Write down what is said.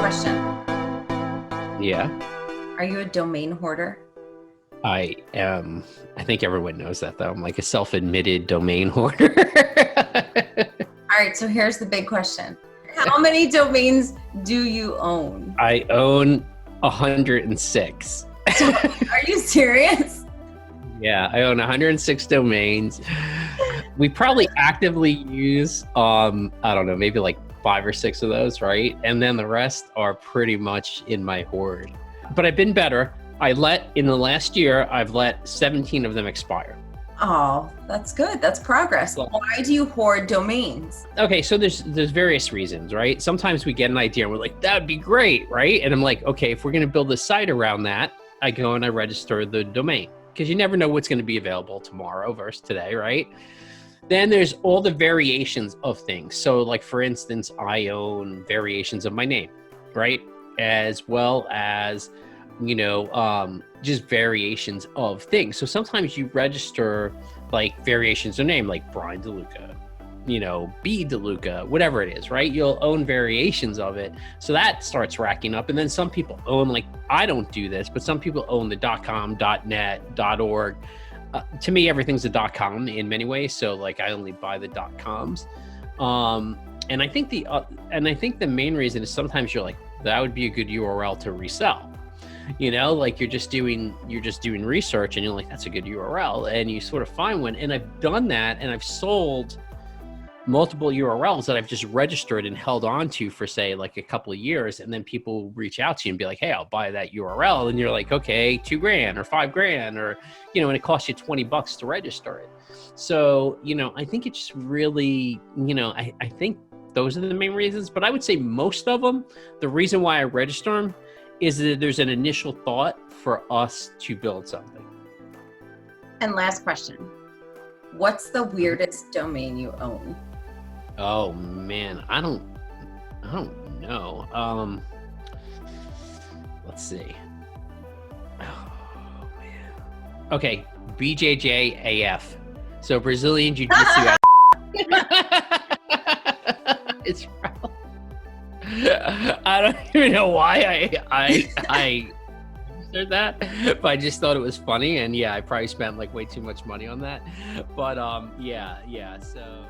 Question. Yeah, Are you a domain hoarder? I am. I think everyone knows that, though. I'm like a self-admitted domain hoarder. All right, so here's the big question. How many domains do you own? I own 106. Are you serious? Yeah, I own 106 domains. We probably actively use, I don't know, maybe like 5 or 6 of those, right? And then the rest are pretty much in my hoard. But I've been better. In the last year, I've let 17 of them expire. Oh, that's good. That's progress. Well- Why do you hoard domains? Okay, so there's various reasons, right? Sometimes we get an idea and we're like, that'd be great, right? And I'm like, okay, if we're going to build a site around that, I go and I register the domain, because you never know what's going to be available tomorrow versus today, right? Then there's all the variations of things. So like, for instance, I own variations of my name, right? As well as, just variations of things. So sometimes you register like variations of name, like Bryan DeLuca, B DeLuca, whatever it is, right? You'll own variations of it. So that starts racking up. And then some people own, like, I don't do this, but some people own the .com, .net, .org. To me, everything's a .com in many ways. So like, I only buy the .coms. And I think the main reason is sometimes you're like, that would be a good URL to resell. Like you're just doing research and you're like, that's a good URL, and you sort of find one. And I've done that, and I've sold multiple URLs that I've just registered and held on to for, say, like a couple of years, and then people reach out to you and be like, hey, I'll buy that URL, and you're like, okay, $2,000 or $5,000, or and it costs you $20 to register it. So I think it's just really, I think those are the main reasons. But I would say most of them, the reason why I register them is that there's an initial thought for us to build something. And last question. What's the weirdest domain you own? Oh man, I don't know. Let's see. Oh man. Okay, BJJAF. So Brazilian Jiu-Jitsu. It's probably, I don't even know why I said that, but I just thought it was funny, and yeah, I probably spent like way too much money on that. But yeah, so